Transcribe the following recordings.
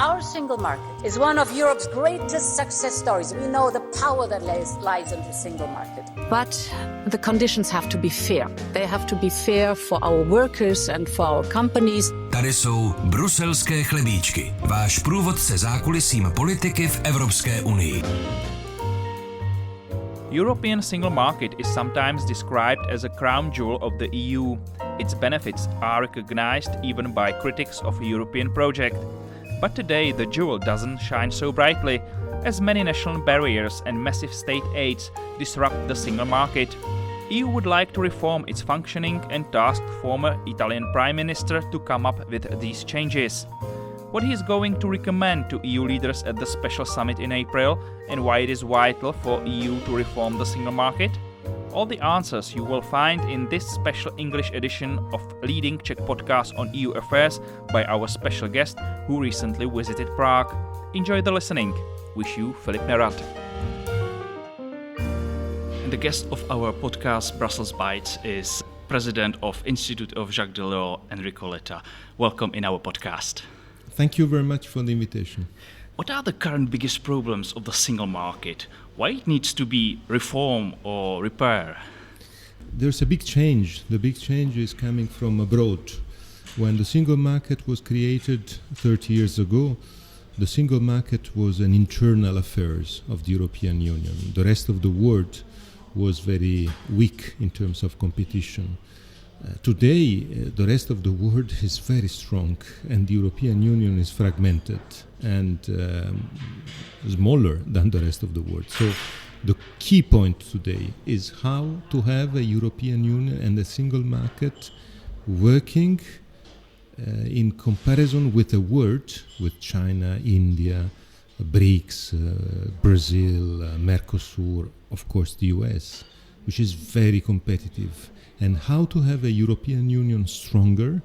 Our single market is one of Europe's greatest success stories. We know the power that lies in the single market. But the conditions have to be fair. They have to be fair for our workers and for our companies. Tady jsou bruselské chlebíčky. Váš průvodce zákulisím politiky v Evropské unii. European single market is sometimes described as a crown jewel of the EU. Its benefits are recognized even by critics of a European project. But today the jewel doesn't shine so brightly, as many national barriers and massive state aids disrupt the single market. EU would like to reform its functioning and tasked former Italian Prime Minister to come up with these changes. What he is going to recommend to EU leaders at the special summit in April, and why it is vital for EU to reform the single market? All the answers you will find in this special English edition of leading Czech podcast on EU affairs by our special guest who recently visited Prague. Enjoy the listening. Wish you Filip Nerad. The guest of our podcast Brussels Bites is President of Institute of Jacques Delors, Enrico Letta. Welcome in our podcast. Thank you very much for the invitation. What are the current biggest problems of the single market? Why it needs to be reformed or repaired? There's a big change. The big change is coming from abroad. When the single market was created 30 years ago, the single market was an internal affair of the European Union. The rest of the world was very weak in terms of competition. Today, the rest of the world is very strong, and the European Union is fragmented and smaller than the rest of the world. So the key point today is how to have a European Union and a single market working in comparison with the world, with China, India, BRICS, Brazil, Mercosur, of course the US, which is very competitive. And how to have a European Union stronger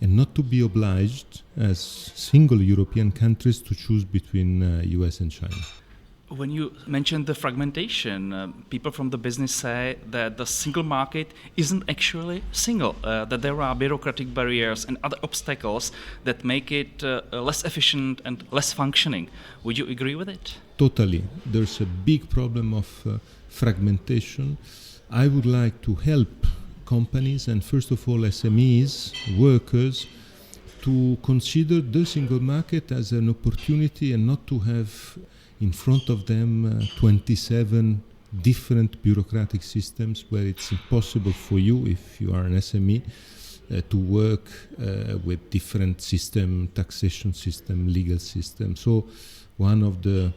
and not to be obliged as single European countries to choose between US and China. When you mentioned the fragmentation, people from the business say that the single market isn't actually single, that there are bureaucratic barriers and other obstacles that make it less efficient and less functioning. Would you agree with it? Totally. There's a big problem of fragmentation. I would like to help companies and first of all SMEs, workers, to consider the single market as an opportunity and not to have in front of them 27 different bureaucratic systems where it's impossible for you, if you are an SME, to work with different system, taxation system, legal system. So one of the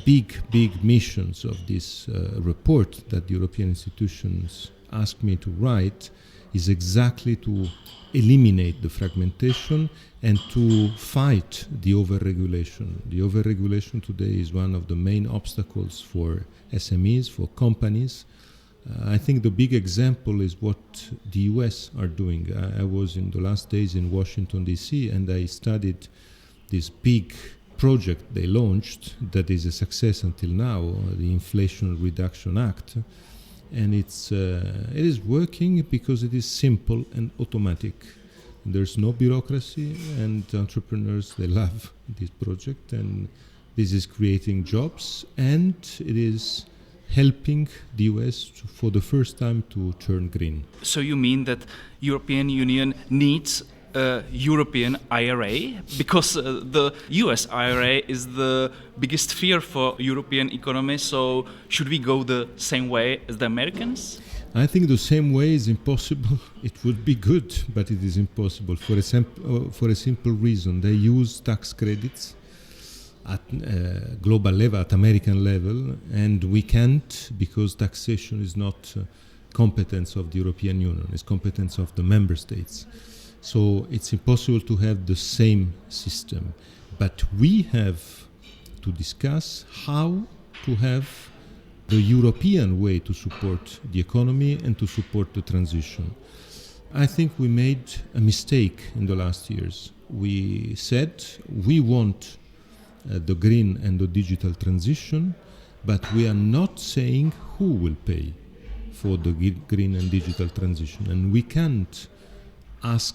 big missions of this report that the European institutions asked me to write is exactly to eliminate the fragmentation and to fight the overregulation. The overregulation today is one of the main obstacles for SMEs, for companies. I think the big example is what the US are doing. I was in the last days in Washington, D.C., and I studied this big project they launched that is a success until now, the Inflation Reduction Act. And it is working because it is simple and automatic. There's no bureaucracy, and entrepreneurs, they love this project, and this is creating jobs, and it is helping the US for the first time to turn green. So you mean that European Union needs a European IRA? Because the US IRA is the biggest fear for European economy, so should we go the same way as the Americans? I think the same way is impossible. It would be good, but it is impossible for a simple reason. They use tax credits at global level, at American level, and we can't because taxation is not competence of the European Union, it's competence of the member states. So it's impossible to have the same system. But we have to discuss how to have the European way to support the economy and to support the transition. I think we made a mistake in the last years. We said we want the green and the digital transition, but we are not saying who will pay for the green and digital transition. And we can't ask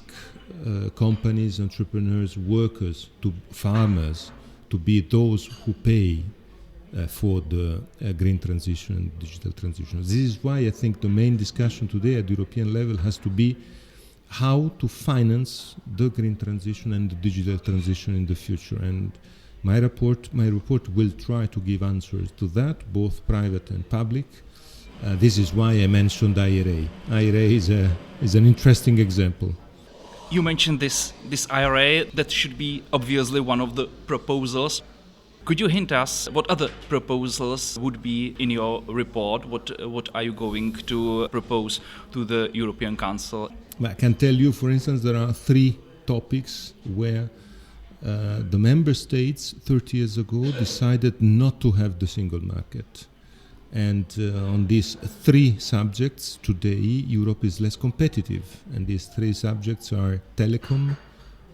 companies, entrepreneurs, workers, farmers to be those who pay for the green transition and digital transition. This is why I think the main discussion today at the European level has to be how to finance the green transition and the digital transition in the future. And my report will try to give answers to that, both private and public. This is why I mentioned IRA. IRA is an interesting example. You mentioned this IRA, that should be obviously one of the proposals. Could you hint us what other proposals would be in your report? What are you going to propose to the European Council? I can tell you, for instance, there are 3 topics where the member states 30 years ago decided not to have the single market. And on these 3 subjects, today Europe is less competitive. And these 3 subjects are telecom,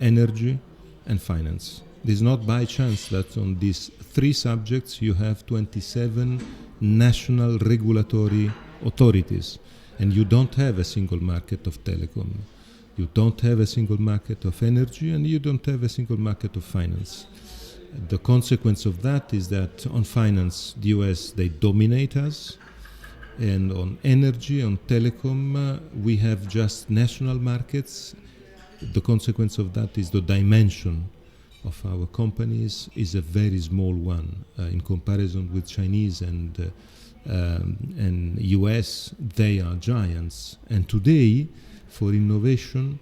energy, and finance. It is not by chance that on these 3 subjects you have 27 national regulatory authorities. And you don't have a single market of telecom. You don't have a single market of energy, and you don't have a single market of finance. The consequence of that is that on finance, the US, they dominate us. And on energy, on telecom, we have just national markets. The consequence of that is the dimension of our companies is a very small one. In comparison with Chinese and US, they are giants. And today, for innovation,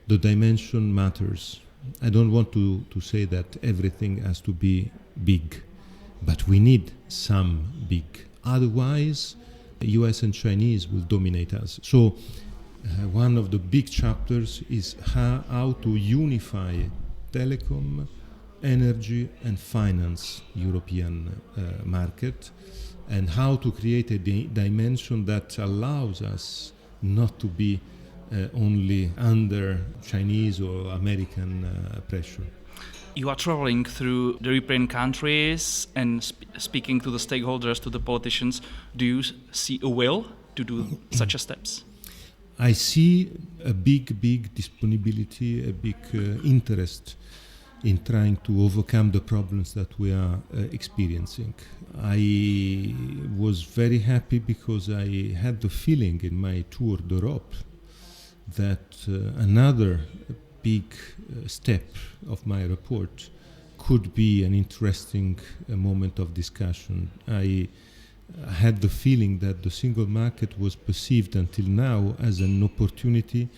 the dimension matters. I don't want to say that everything has to be big, but we need some big. Otherwise, the US and Chinese will dominate us. So one of the big chapters is how to unify telecom, energy and finance European market, and how to create a dimension that allows us not to be only under Chinese or American pressure. You are traveling through the European countries and speaking to the stakeholders, to the politicians. Do you see a will to do such steps? I see a big disponibility, a big interest in trying to overcome the problems that we are experiencing. I was very happy because I had the feeling in my tour d'Europe that another big step of my report could be an interesting moment of discussion. I had the feeling that the single market was perceived until now as an opportunity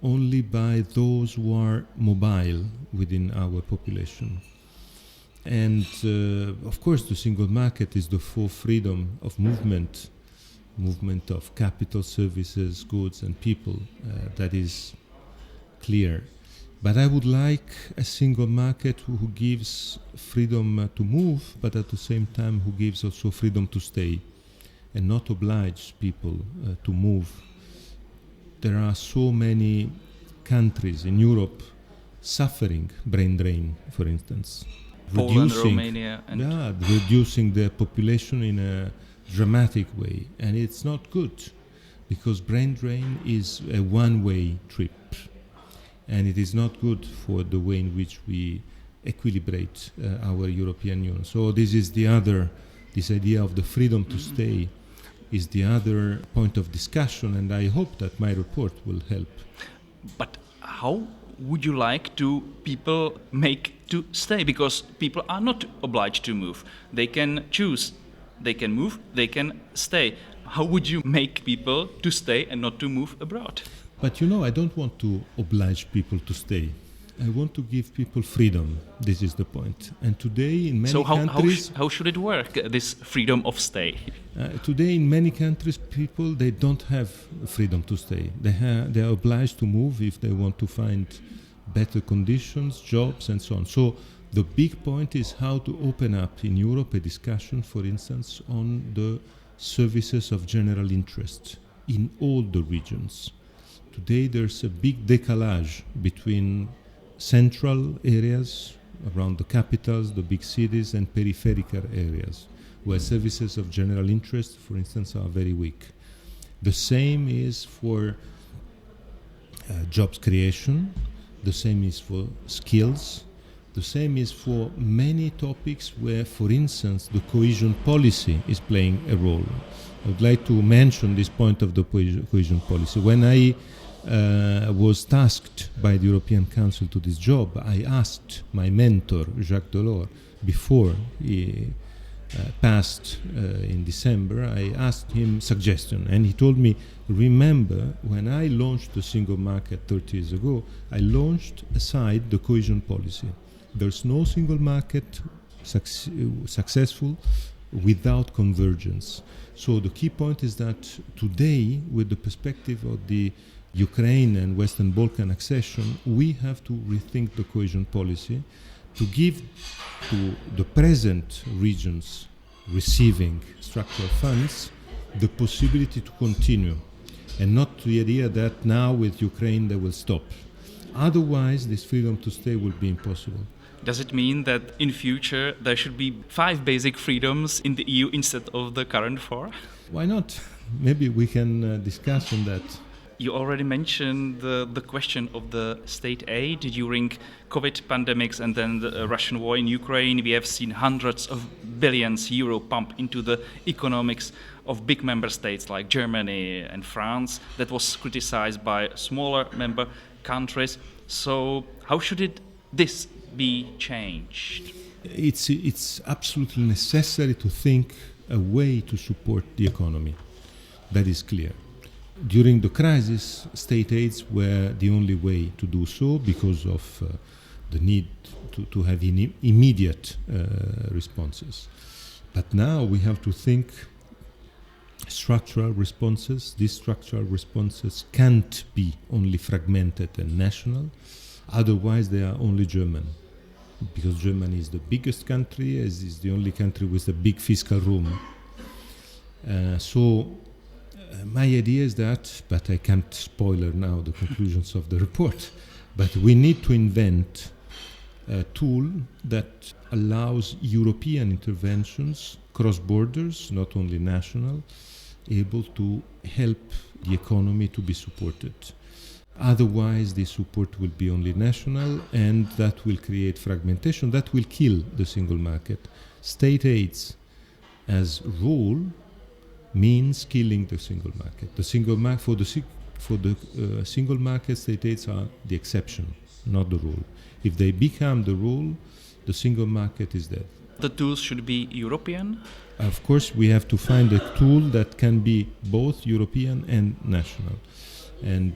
only by those who are mobile within our population. And of course the single market is the full freedom of movement of capital, services, goods and people. That is clear. But I would like a single market who gives freedom to move, but at the same time who gives also freedom to stay and not oblige people to move. There are so many countries in Europe suffering brain drain, for instance. Poland, Romania, and reducing their population in a dramatic way, and it's not good because brain drain is a one-way trip, and it is not good for the way in which we equilibrate our European Union. So this idea of the freedom to stay is the other point of discussion, and I hope that my report will help. But how would you like to people make to stay? Because people are not obliged to move. They can choose. They can move, they can stay. How would you make people to stay and not to move abroad? But I don't want to oblige people to stay. I want to give people freedom. This is the point. And today in many countries... how should it work, this freedom of stay? Today in many countries, people, they don't have freedom to stay. They are obliged to move if they want to find better conditions, jobs and so on. So the big point is how to open up in Europe a discussion, for instance, on the services of general interest in all the regions. Today there's a big décalage between central areas around the capitals, the big cities, and peripheral areas, where services of general interest, for instance, are very weak. The same is for jobs creation. The same is for skills. The same is for many topics where, for instance, the cohesion policy is playing a role. I would like to mention this point of the cohesion policy. When I was tasked by the European Council to this job, I asked my mentor, Jacques Delors, before he passed in December, I asked him suggestion, and he told me, remember, when I launched the single market 30 years ago, I launched aside the cohesion policy. There's no single market successful without convergence. So the key point is that today, with the perspective of the Ukraine and Western Balkan accession, we have to rethink the cohesion policy to give to the present regions receiving structural funds the possibility to continue, and not the idea that now with Ukraine they will stop. Otherwise, this freedom to stay will be impossible. Does it mean that in future there should be 5 basic freedoms in the EU instead of the current 4? Why not? Maybe we can discuss on that. You already mentioned the question of the state aid during COVID pandemics and then the Russian war in Ukraine. We have seen hundreds of billions euro pumped into the economics of big member states like Germany and France. That was criticized by smaller member countries. So how should this be changed? It's absolutely necessary to think a way to support the economy. That is clear. During the crisis, state aids were the only way to do so because of the need to have immediate responses. But now we have to think structural responses. These structural responses can't be only fragmented and national, otherwise they are only German. Because Germany is the biggest country, as is the only country with a big fiscal room. My idea is that, but I can't spoiler now the conclusions of the report, but we need to invent a tool that allows European interventions cross borders, not only national, able to help the economy to be supported. Otherwise, the support will be only national, and that will create fragmentation, that will kill the single market. State aids as rule means killing the single market. The single single market, state aids are the exception, not the rule. If they become the rule, the single market is dead. The tools should be European? Of course, we have to find a tool that can be both European and national. And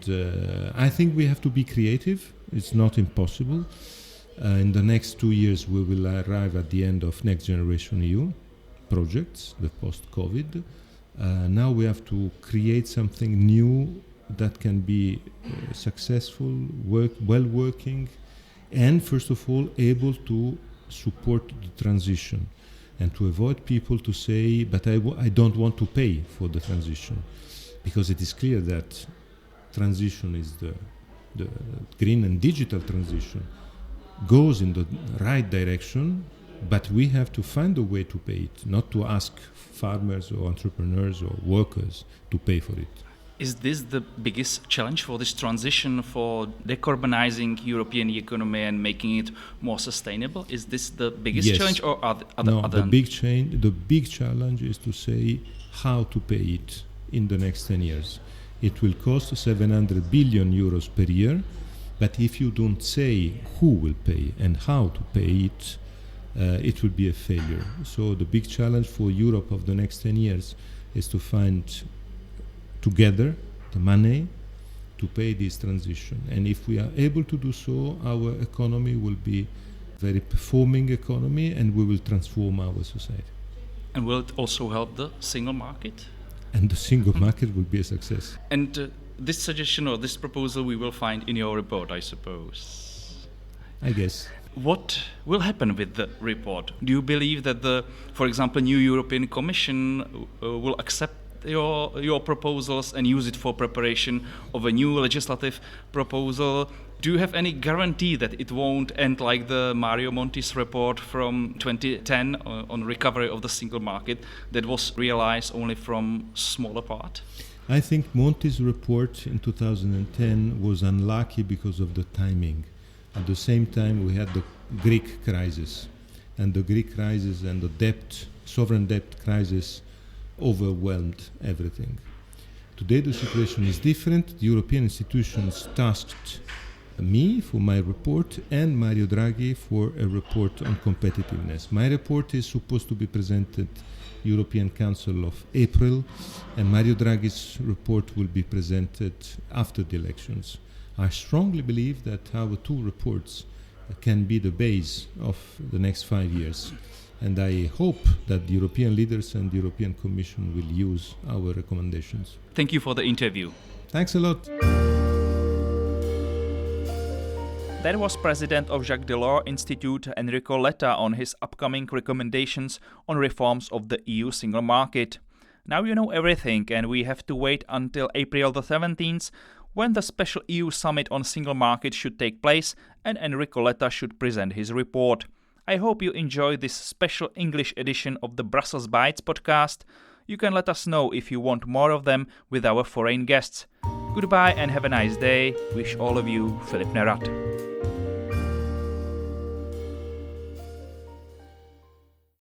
I think we have to be creative. It's not impossible. In the next 2 years, we will arrive at the end of Next Generation EU projects, the post-COVID. Now we have to create something new that can be successful, well-working, and first of all, able to support the transition and to avoid people to say, but I don't want to pay for the transition. Because it is clear that transition is the green and digital transition goes in the right direction, but we have to find a way to pay it, not to ask farmers or entrepreneurs or workers to pay for it. Is this the biggest challenge for this transition, for decarbonizing European economy and making it more sustainable? Is this the biggest challenge, or are other? The big challenge is to say how to pay it in the next 10 years. It will cost 700 billion euros per year, but if you don't say who will pay and how to pay it, it will be a failure. So the big challenge for Europe of the next 10 years is to find together the money to pay this transition. And if we are able to do so, our economy will be a very performing economy, and we will transform our society. And will it also help the single market? And the single market will be a success. And this suggestion or this proposal we will find in your report, I suppose. I guess. What will happen with the report? Do you believe that the, for example, new European Commission will accept your proposals and use it for preparation of a new legislative proposal? Do you have any guarantee that it won't end like the Mario Monti's report from 2010 on recovery of the single market that was realized only from smaller part? I think Monti's report in 2010 was unlucky because of the timing. At the same time, we had the Greek crisis, and the Greek crisis and the sovereign debt crisis overwhelmed everything. Today the situation is different. The European institutions tasked me for my report and Mario Draghi for a report on competitiveness. My report is supposed to be presented European Council of April, and Mario Draghi's report will be presented after the elections. I strongly believe that our two reports can be the base of the next 5 years. And I hope that the European leaders and the European Commission will use our recommendations. Thank you for the interview. Thanks a lot. That was President of Jacques Delors Institute Enrico Letta on his upcoming recommendations on reforms of the EU single market. Now you know everything, and we have to wait until April the 17th, when the special EU summit on single market should take place and Enrico Letta should present his report. I hope you enjoy this special English edition of the Brussels Bites podcast. You can let us know if you want more of them with our foreign guests. Goodbye and have a nice day. Wish all of you Filip Nerat.